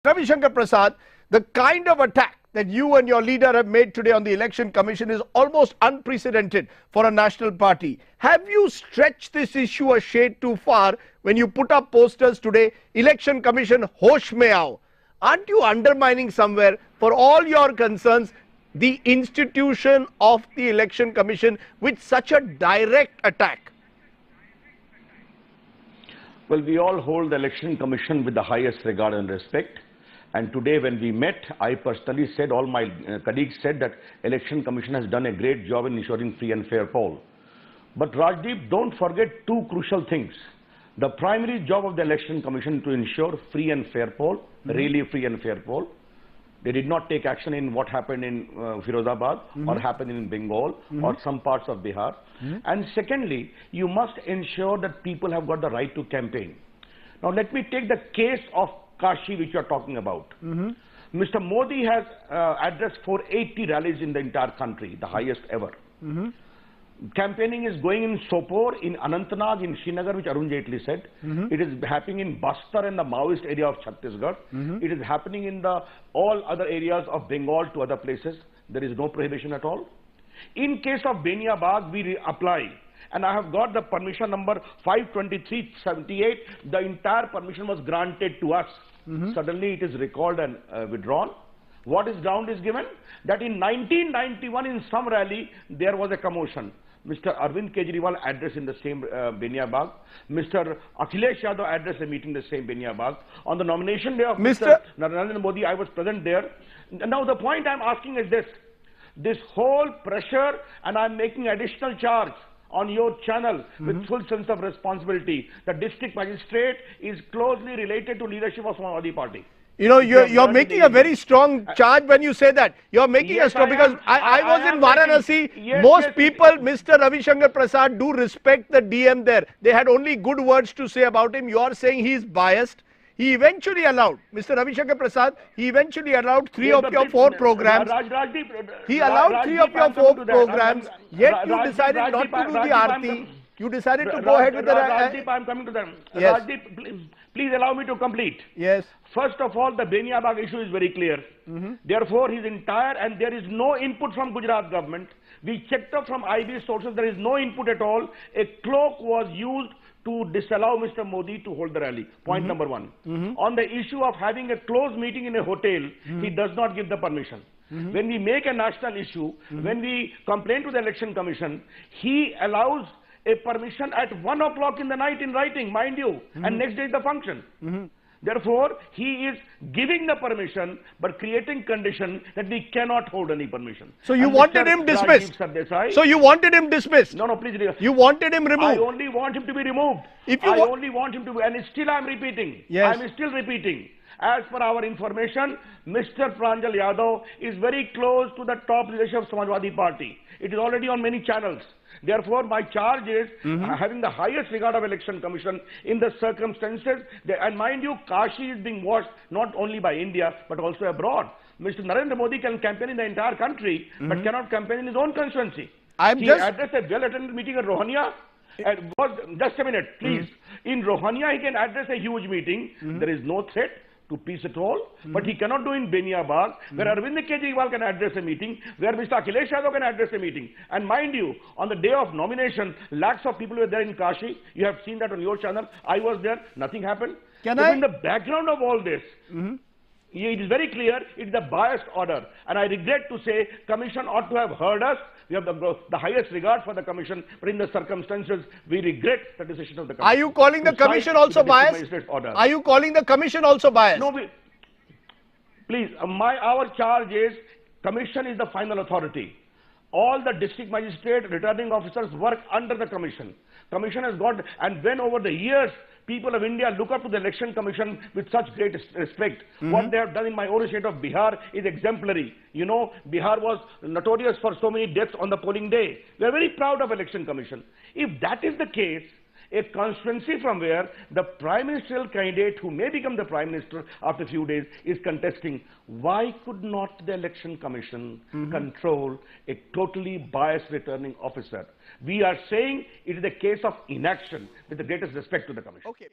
Ravi Shankar Prasad, the kind of attack that you and your leader have made today on the Election Commission is almost unprecedented for a national party. Have you stretched this issue a shade too far when you put up posters today, Election Commission, hosh mein aao? Aren't you undermining somewhere, for all your concerns, the institution of the Election Commission with such a direct attack? Well, we all hold the Election Commission with the highest regard and respect. And today when we met, I personally said, all my colleagues said that Election Commission has done a great job in ensuring free and fair poll. But Rajdeep, don't forget two crucial things. The primary job of the Election Commission is to ensure free and fair poll, really free and fair poll. They did not take action in what happened in Firozabad or happened in Bengal or some parts of Bihar. And secondly, you must ensure that people have got the right to campaign. Now let me take the case of Kashi, which you are talking about. Mr. Modi has addressed 480 rallies in the entire country, the highest ever. Campaigning is going in Sopore, in Anantnag, in Srinagar, which Arun Jaitley said. It is happening in Bastar and the Maoist area of Chhattisgarh. It is happening in the all other areas of Bengal to other places. There is no prohibition at all. In case of Benia Bagh, we apply. And I have got the permission number 52378. The entire permission was granted to us. Suddenly it is recalled and withdrawn. What is ground is given? That in 1991 in some rally there was a commotion. Mr. Arvind Kejriwal addressed in the same Benia Bagh. Mr. Akhilesh Yadav addressed a meeting in the same Benia Bagh. On the nomination day of Mr. Narendra Modi, I was present there. Now the point I am asking is this whole pressure, and I am making additional charge on your channel with full sense of responsibility. The district magistrate is closely related to leadership of Samajwadi Party. You know, you're making a very strong charge when you say that. You're making a strong, because I was in Varanasi. Most people, Mr. Ravi Shankar Prasad, do respect the DM there. They had only good words to say about him. You are saying he is biased. He eventually allowed, Mr. Ravi Shankar Prasad, he eventually allowed three of your four programs. He allowed three of your four programs, yet you decided not to do the Aarti. You decided to go ahead with the... Rajdeep, I am coming to them. Yes. Rajdeep, please allow me to complete. Yes. First of all, the Benia Bagh issue is very clear. Therefore, his entire, and there is no input from Gujarat government. We checked up from IB sources, there is no input at all. A cloak was used to disallow Mr. Modi to hold the rally. Point number one. On the issue of having a closed meeting in a hotel, he does not give the permission. When we make a national issue, when we complain to the Election Commission, he allows a permission at 1 o'clock in the night in writing, mind you, and next day is the function. Therefore, he is giving the permission, but creating condition that we cannot hold any permission. So you wanted him dismissed. So you wanted him dismissed. No, please. You wanted him removed. I only want him to be removed. I only want him to be, and still I am repeating. Yes. I am still repeating. As per our information, Mr. Pranjal Yadav is very close to the top leadership of Samajwadi Party. It is already on many channels. Therefore, my charge is having the highest regard of Election Commission in the circumstances. And mind you, Kashi is being watched not only by India, but also abroad. Mr. Narendra Modi can campaign in the entire country, but cannot campaign in his own constituency. He addressed a well-attended meeting at Rohania. Just a minute, please. In Rohania, he can address a huge meeting. There is no threat to peace at all, but he cannot do in Benia Bagh, where Arvind Kejriwal can address a meeting, where Mr. Akhilesh Yadav can address a meeting. And mind you, on the day of nomination, lakhs of people were there in Kashi. You have seen that on your channel. I was there. Nothing happened. In the background of all this, it is very clear, it is a biased order. And I regret to say, Commission ought to have heard us. We have the highest regard for the Commission, but in the circumstances, we regret the decision of the Commission. Are you calling the Commission also biased? Are you calling the Commission also biased? No, please, our charge is, Commission is the final authority. All the district magistrate, returning officers work under the Commission. Commission has got, and when over the years, people of India look up to the Election Commission with such great respect. What they have done in my own state of Bihar is exemplary. You know, Bihar was notorious for so many deaths on the polling day. We are very proud of Election Commission. If that is the case, a constituency from where the prime ministerial candidate who may become the prime minister after a few days is contesting, why could not the Election Commission control a totally biased returning officer? We are saying it is a case of inaction, with the greatest respect to the Commission. Okay.